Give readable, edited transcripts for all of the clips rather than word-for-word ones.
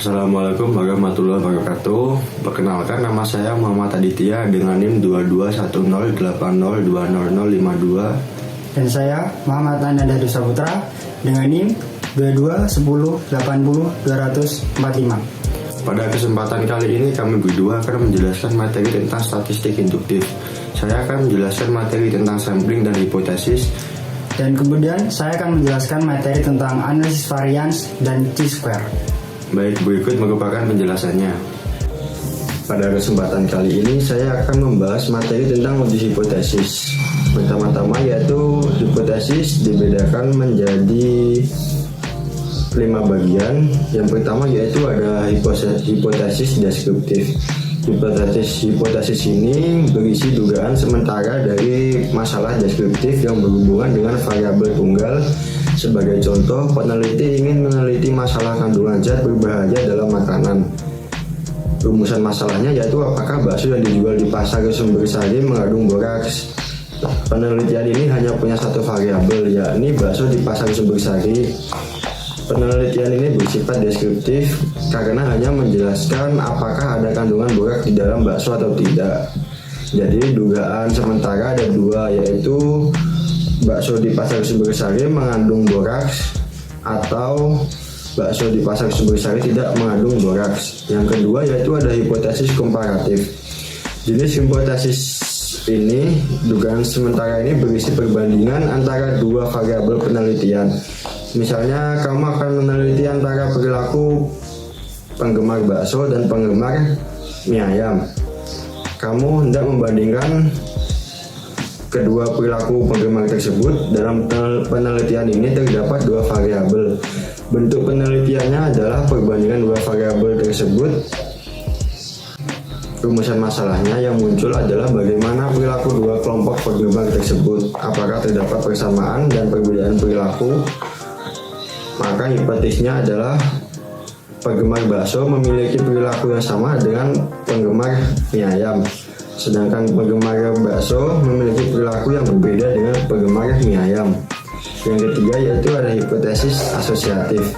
Assalamualaikum warahmatullahi wabarakatuh. Perkenalkan, nama saya Muhammad Aditya dengan NIM 221080200052. Dan saya Muhammad Ananda Dusaputra dengan NIM 2210800245. Pada kesempatan kali ini kami berdua akan menjelaskan materi tentang statistik induktif. Saya akan menjelaskan materi tentang sampling dan hipotesis. Dan kemudian saya akan menjelaskan materi tentang analisis varians dan T-square. Baik, berikut merupakan penjelasannya. Pada kesempatan kali ini saya akan membahas materi tentang uji hipotesis. Pertama-tama yaitu hipotesis dibedakan menjadi 5 bagian. Yang pertama yaitu ada hipotesis deskriptif. Hipotesis ini berisi dugaan sementara dari masalah deskriptif yang berhubungan dengan variabel tunggal. Sebagai contoh, peneliti ingin meneliti masalah kandungan zat berbahaya dalam makanan. Rumusan masalahnya yaitu apakah bakso yang dijual di pasar Sumbersari mengandung boraks. Penelitian ini hanya punya satu variabel, yakni bakso di pasar Sumbersari. Penelitian ini bersifat deskriptif karena hanya menjelaskan apakah ada kandungan boraks di dalam bakso atau tidak. Jadi dugaan sementara ada dua, yaitu bakso di pasar Sumbersari mengandung boraks atau bakso di pasar Sumbersari tidak mengandung boraks. Yang kedua yaitu ada hipotesis komparatif. Jenis hipotesis ini, dugaan sementara ini berisi perbandingan antara dua variabel penelitian. Misalnya kamu akan meneliti antara perilaku penggemar bakso dan penggemar mie ayam. Kamu hendak membandingkan kedua perilaku penggemar tersebut. Dalam penelitian ini terdapat dua variabel. Bentuk penelitiannya adalah perbandingan dua variabel tersebut. Rumusan masalahnya yang muncul adalah bagaimana perilaku dua kelompok penggemar tersebut. Apakah terdapat persamaan dan perbedaan perilaku? Maka hipotesisnya adalah penggemar bakso memiliki perilaku yang sama dengan penggemar mie ayam. Sedangkan penggemar bakso memiliki perilaku yang berbeda dengan penggemar mie ayam. Yang ketiga yaitu ada hipotesis asosiatif.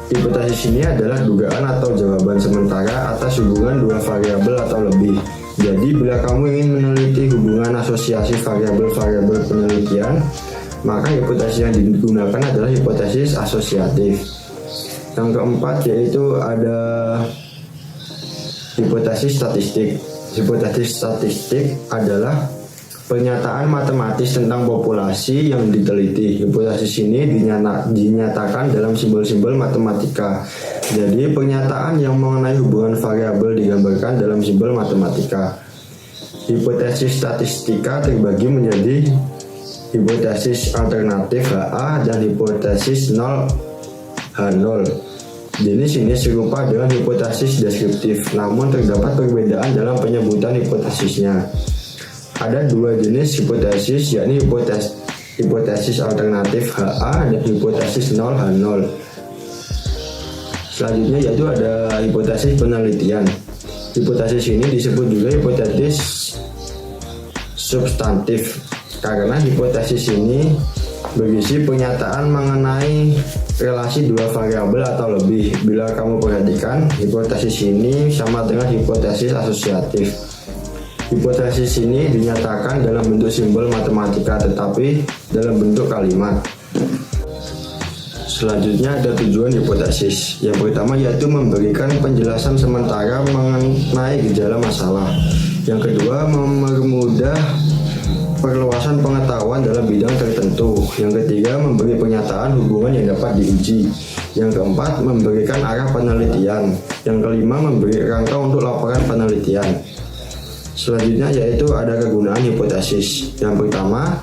Hipotesis ini adalah dugaan atau jawaban sementara atas hubungan dua variabel atau lebih. Jadi bila kamu ingin meneliti hubungan asosiasi variabel-variabel penelitian, maka hipotesis yang digunakan adalah hipotesis asosiatif. Yang keempat yaitu ada hipotesis statistik. Hipotesis statistik adalah pernyataan matematis tentang populasi yang diteliti. Hipotesis ini dinyatakan dalam simbol-simbol matematika. Jadi pernyataan yang mengenai hubungan variabel digambarkan dalam simbol matematika. Hipotesis statistika terbagi menjadi hipotesis alternatif HA dan hipotesis 0 H0. Jenis ini serupa dengan hipotesis deskriptif, namun terdapat perbedaan dalam penyebutan hipotesisnya. Ada dua jenis hipotesis, yakni hipotesis alternatif HA dan hipotesis 0 H0. Selanjutnya yaitu ada hipotesis penelitian. Hipotesis ini disebut juga hipotesis substantif karena hipotesis ini berisi pernyataan mengenai relasi dua variabel atau lebih. Bila kamu perhatikan, hipotesis ini sama dengan hipotesis asosiatif. Hipotesis ini dinyatakan dalam bentuk simbol matematika tetapi dalam bentuk kalimat. Selanjutnya ada tujuan hipotesis. Yang pertama yaitu memberikan penjelasan sementara mengenai gejala masalah. Yang kedua, mempermudah perluasan pengetahuan dalam bidang tertentu. Yang ketiga, memberi pernyataan hubungan yang dapat diuji. Yang keempat, memberikan arah penelitian. Yang kelima, memberi rangka untuk laporan penelitian. Selanjutnya yaitu ada kegunaan hipotesis. Yang pertama,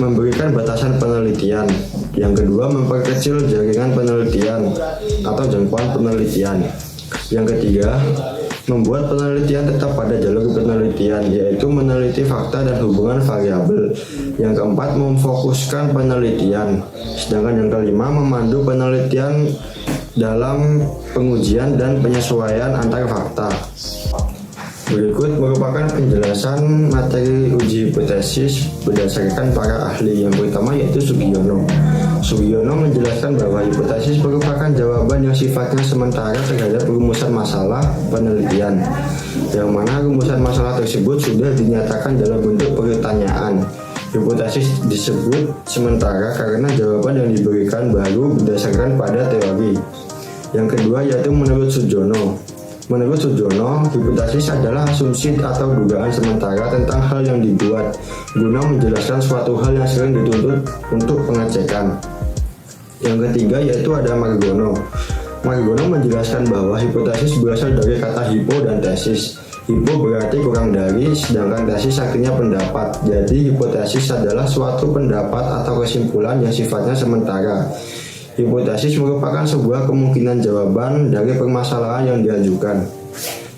memberikan batasan penelitian. Yang kedua, memperkecil jaringan penelitian atau jangkauan penelitian. Yang ketiga, membuat penelitian tetap pada jalur penelitian, yaitu meneliti fakta dan hubungan variabel. Yang keempat, memfokuskan penelitian. Sedangkan yang kelima, memandu penelitian dalam pengujian dan penyesuaian antar fakta. Berikut merupakan penjelasan materi uji hipotesis berdasarkan para ahli. Yang pertama yaitu Sugiono. Sugiono menjelaskan bahwa hipotesis merupakan jawaban yang sifatnya sementara terhadap rumusan masalah penelitian, yang mana rumusan masalah tersebut sudah dinyatakan dalam bentuk pertanyaan. Hipotesis disebut sementara karena jawaban yang diberikan baru berdasarkan pada teori. Yang kedua yaitu menurut Sugiono. Menurut Sugiono, hipotesis adalah asumsi atau dugaan sementara tentang hal yang dibuat guna menjelaskan suatu hal yang sering dituntut untuk pengecekan. Yang ketiga yaitu ada Margono. Margono menjelaskan bahwa hipotesis berasal dari kata hipo dan tesis. Hipo berarti kurang dari, sedangkan tesis artinya pendapat. Jadi hipotesis adalah suatu pendapat atau kesimpulan yang sifatnya sementara. Hipotesis merupakan sebuah kemungkinan jawaban dari permasalahan yang diajukan.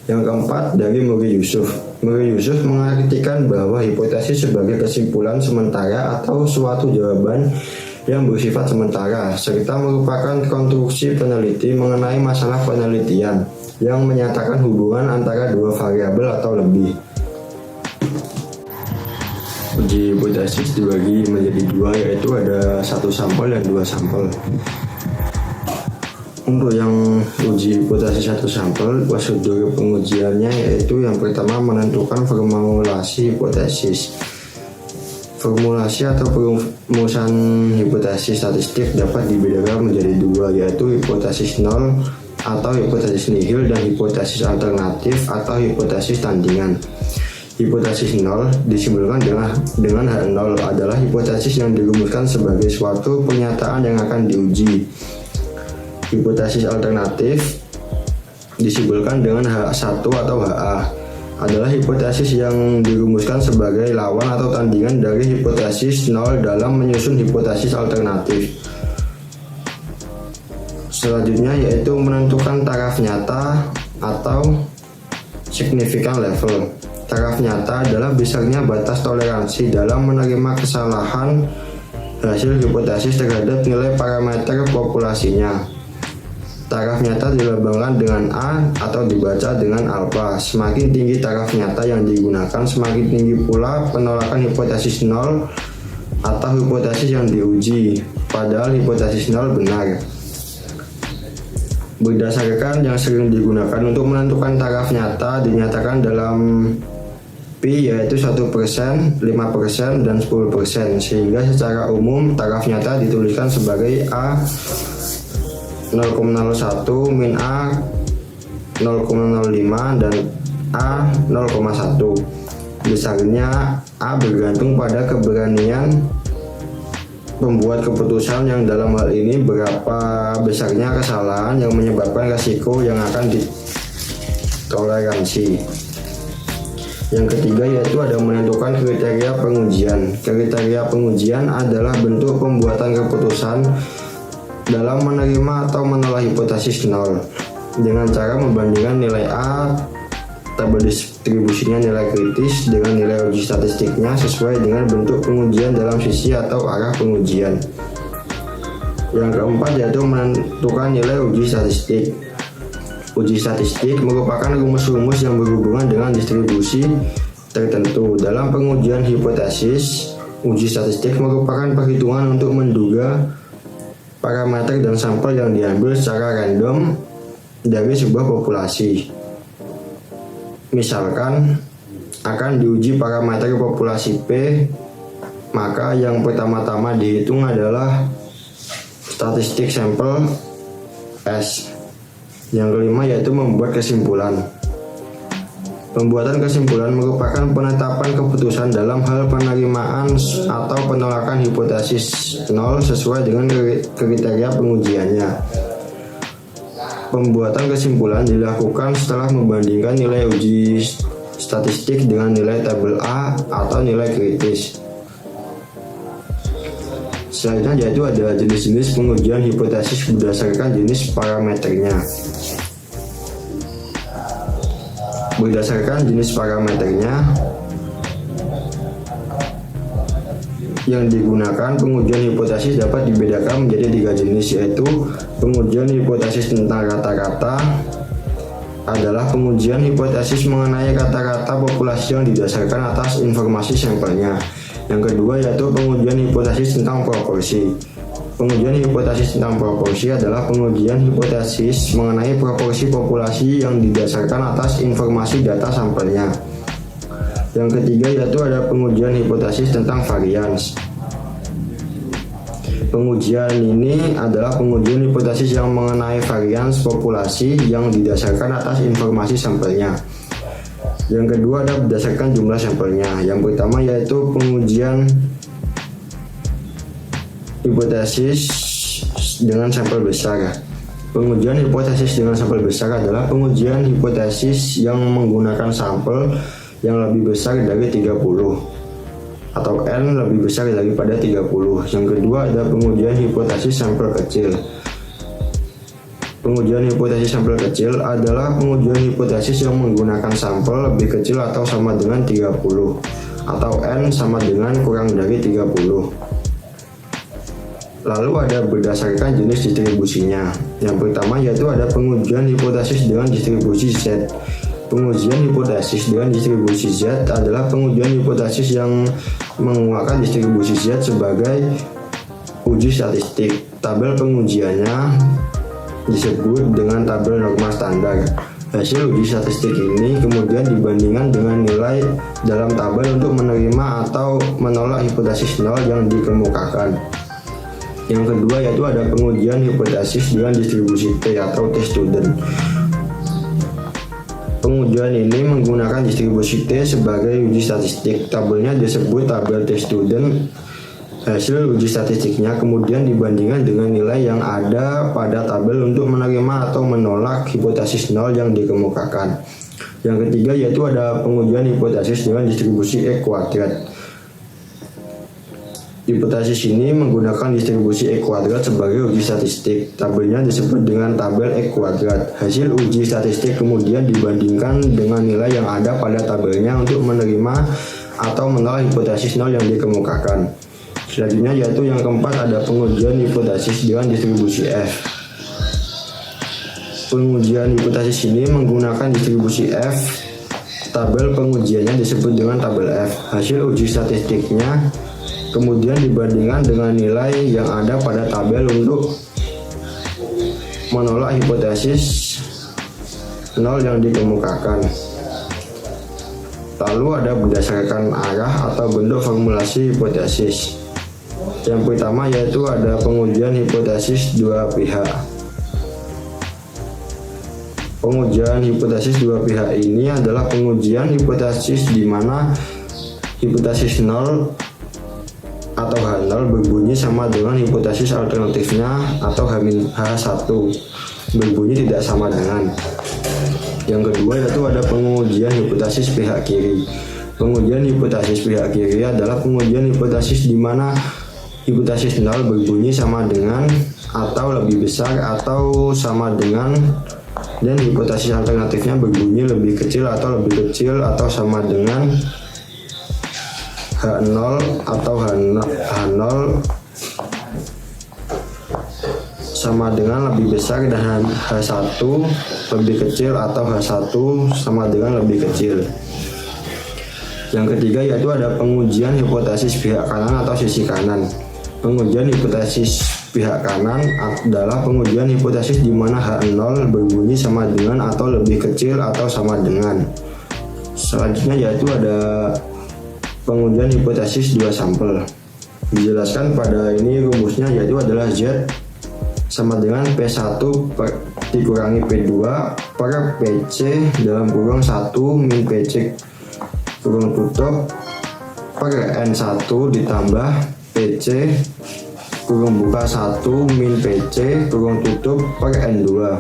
Yang keempat dari Muri Yusuf. Muri Yusuf mengartikan bahwa hipotesis sebagai kesimpulan sementara atau suatu jawaban yang bersifat sementara, serta merupakan konstruksi peneliti mengenai masalah penelitian yang menyatakan hubungan antara dua variabel atau lebih. Uji hipotesis dibagi menjadi dua, yaitu ada satu sampel dan dua sampel. Untuk yang uji hipotesis satu sampel, prosedur pengujiannya yaitu yang pertama menentukan formulasi hipotesis. Formulasi atau perumusan hipotesis statistik dapat dibedakan menjadi dua, yaitu hipotesis nol atau hipotesis nihil dan hipotesis alternatif atau hipotesis tandingan. Hipotesis nol disimbolkan dengan H0 adalah hipotesis yang dirumuskan sebagai suatu pernyataan yang akan diuji. Hipotesis alternatif disimbolkan dengan H1 atau HA adalah hipotesis yang dirumuskan sebagai lawan atau tandingan dari hipotesis nol dalam menyusun hipotesis alternatif. Selanjutnya yaitu menentukan taraf nyata atau significant level. Taraf nyata adalah besarnya batas toleransi dalam menerima kesalahan hasil hipotesis terhadap nilai parameter populasinya. Taraf nyata dilambangkan dengan A atau dibaca dengan alfa. Semakin tinggi taraf nyata yang digunakan, semakin tinggi pula penolakan hipotesis nol atau hipotesis yang diuji, padahal hipotesis nol benar. Berdasarkan yang sering digunakan untuk menentukan taraf nyata dinyatakan dalam Pi yaitu 1%, 5%, dan 10%, sehingga secara umum taraf nyata dituliskan sebagai A 0,01, min A 0,05, dan A 0,1. Besarnya A bergantung pada keberanian pembuat keputusan, yang dalam hal ini berapa besarnya kesalahan yang menyebabkan resiko yang akan ditoleransi. Yang ketiga yaitu ada menentukan kriteria pengujian. Kriteria pengujian adalah bentuk pembuatan keputusan dalam menerima atau menolak hipotesis nol dengan cara membandingkan nilai A, tabel distribusinya nilai kritis dengan nilai uji statistiknya sesuai dengan bentuk pengujian dalam sisi atau arah pengujian. Yang keempat yaitu menentukan nilai uji statistik. Uji statistik merupakan rumus-rumus yang berhubungan dengan distribusi tertentu. Dalam pengujian hipotesis, uji statistik merupakan perhitungan untuk menduga parameter dan sampel yang diambil secara random dari sebuah populasi. Misalkan akan diuji parameter populasi P, maka yang pertama-tama dihitung adalah statistik sampel S. Yang kelima yaitu membuat kesimpulan. Pembuatan kesimpulan merupakan penetapan keputusan dalam hal penerimaan atau penolakan hipotesis nol sesuai dengan kriteria pengujiannya. Pembuatan kesimpulan dilakukan setelah membandingkan nilai uji statistik dengan nilai tabel A atau nilai kritis. Selanjutnya yaitu ada jenis-jenis pengujian hipotesis berdasarkan jenis parameternya. Berdasarkan jenis parameternya yang digunakan, pengujian hipotesis dapat dibedakan menjadi 3 jenis, yaitu pengujian hipotesis tentang rata-rata adalah pengujian hipotesis mengenai rata-rata populasi yang didasarkan atas informasi sampelnya. Yang kedua yaitu pengujian hipotesis tentang proporsi. Pengujian hipotesis tentang proporsi adalah pengujian hipotesis mengenai proporsi populasi yang didasarkan atas informasi data sampelnya. Yang ketiga yaitu ada pengujian hipotesis tentang varians. Pengujian ini adalah pengujian hipotesis yang mengenai varians populasi yang didasarkan atas informasi sampelnya. Yang kedua ada berdasarkan jumlah sampelnya. Yang pertama yaitu pengujian hipotesis dengan sampel besar. Pengujian hipotesis dengan sampel besar adalah pengujian hipotesis yang menggunakan sampel yang lebih besar dari 30 atau N lebih besar daripada 30. Yang kedua ada pengujian hipotesis sampel kecil. Pengujian hipotesis sampel kecil adalah pengujian hipotesis yang menggunakan sampel lebih kecil atau sama dengan 30 atau N sama dengan kurang dari 30. Lalu ada berdasarkan jenis distribusinya. Yang pertama yaitu ada pengujian hipotesis dengan distribusi Z. Pengujian hipotesis dengan distribusi Z adalah pengujian hipotesis yang menggunakan distribusi Z sebagai uji statistik. Tabel pengujiannya disebut dengan tabel norma standar. Hasil uji statistik ini kemudian dibandingkan dengan nilai dalam tabel untuk menerima atau menolak hipotesis nol yang dikemukakan. Yang kedua yaitu ada pengujian hipotesis dengan distribusi T atau T-student. Pengujian ini menggunakan distribusi T sebagai uji statistik. Tabelnya disebut tabel T-student. Hasil uji statistiknya kemudian dibandingkan dengan nilai yang ada pada tabel untuk menerima atau menolak hipotesis nol yang dikemukakan. Yang ketiga yaitu ada pengujian hipotesis dengan distribusi E kuadrat. Hipotesis ini menggunakan distribusi E kuadrat sebagai uji statistik. Tabelnya disebut dengan tabel E kuadrat. Hasil uji statistik kemudian dibandingkan dengan nilai yang ada pada tabelnya untuk menerima atau menolak hipotesis nol yang dikemukakan. Selanjutnya yaitu yang keempat ada pengujian hipotesis dengan distribusi F. Pengujian hipotesis ini menggunakan distribusi F. Tabel pengujiannya disebut dengan tabel F. Hasil uji statistiknya kemudian dibandingkan dengan nilai yang ada pada tabel untuk menolak hipotesis nol yang dikemukakan. Lalu ada berdasarkan arah atau bentuk formulasi hipotesis. Yang pertama yaitu ada pengujian hipotesis dua pihak. Pengujian hipotesis dua pihak ini adalah pengujian hipotesis di mana hipotesis nol atau H0 berbunyi sama dengan hipotesis alternatifnya atau H1 berbunyi tidak sama dengan. Yang kedua yaitu ada pengujian hipotesis pihak kiri. Pengujian hipotesis pihak kiri adalah pengujian hipotesis di mana hipotesis nol berbunyi sama dengan atau lebih besar atau sama dengan, dan hipotesis alternatifnya berbunyi lebih kecil atau lebih kecil atau sama dengan H0 atau H0 sama dengan lebih besar dan H1 lebih kecil atau H1 sama dengan lebih kecil. Yang ketiga yaitu ada pengujian hipotesis pihak kanan atau sisi kanan. Pengujian hipotesis pihak kanan adalah pengujian hipotesis di mana H0 berbunyi sama dengan atau lebih kecil atau sama dengan. Selanjutnya yaitu ada pengujian hipotesis dua sampel. Dijelaskan pada ini rumusnya yaitu adalah Z sama dengan P1 dikurangi P2 per PC dalam kurung 1 min PC kurung tutup per N1 ditambah PC kurung buka 1 min PC kurung tutup per N2.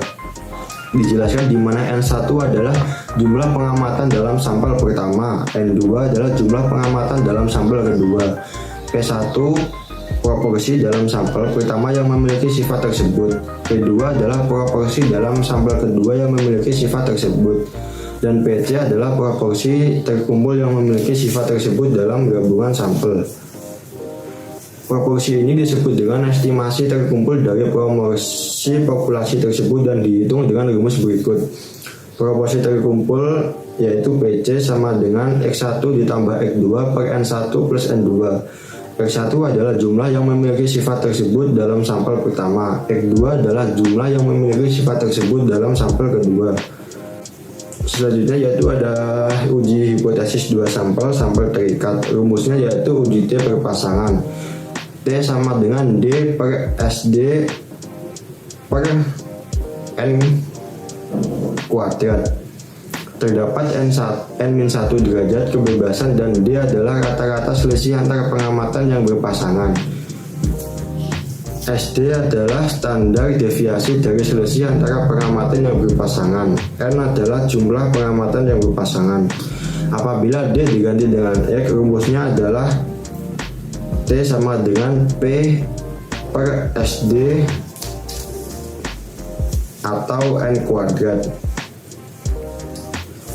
Dijelaskan di mana N1 adalah jumlah pengamatan dalam sampel pertama, N2 adalah jumlah pengamatan dalam sampel kedua, P1 proporsi dalam sampel pertama yang memiliki sifat tersebut, P2 adalah proporsi dalam sampel kedua yang memiliki sifat tersebut, dan PC adalah proporsi terkumpul yang memiliki sifat tersebut dalam gabungan sampel. Proporsi ini disebut dengan estimasi terkumpul dari proporsi populasi tersebut dan dihitung dengan rumus berikut. Proporsi terkumpul yaitu PC sama dengan X1 ditambah X2 per N1 plus N2. X1 adalah jumlah yang memiliki sifat tersebut dalam sampel pertama. X2 adalah jumlah yang memiliki sifat tersebut dalam sampel kedua. Selanjutnya yaitu ada uji hipotesis dua sampel terikat. Rumusnya yaitu uji T per pasangan. T sama dengan D per SD per N kuadrat. Terdapat N-1 derajat kebebasan dan D adalah rata-rata selisih antara pengamatan yang berpasangan. SD adalah standar deviasi dari selisih antara pengamatan yang berpasangan. N adalah jumlah pengamatan yang berpasangan. Apabila D diganti dengan X, rumusnya adalah T sama dengan P per SD atau N kuadrat.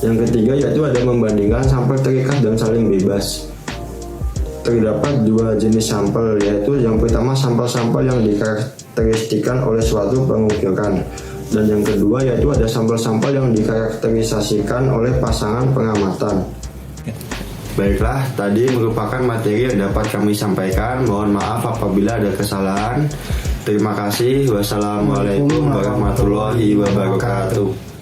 Yang ketiga yaitu ada membandingkan sampel terikat dan saling bebas. Terdapat dua jenis sampel, yaitu yang pertama sampel-sampel yang dikarakteristikkan oleh suatu pengukuran, dan yang kedua yaitu ada sampel-sampel yang dikarakterisasikan oleh pasangan pengamatan. Baiklah, tadi merupakan materi yang dapat kami sampaikan. Mohon maaf apabila ada kesalahan. Terima kasih. Wassalamualaikum warahmatullahi wabarakatuh.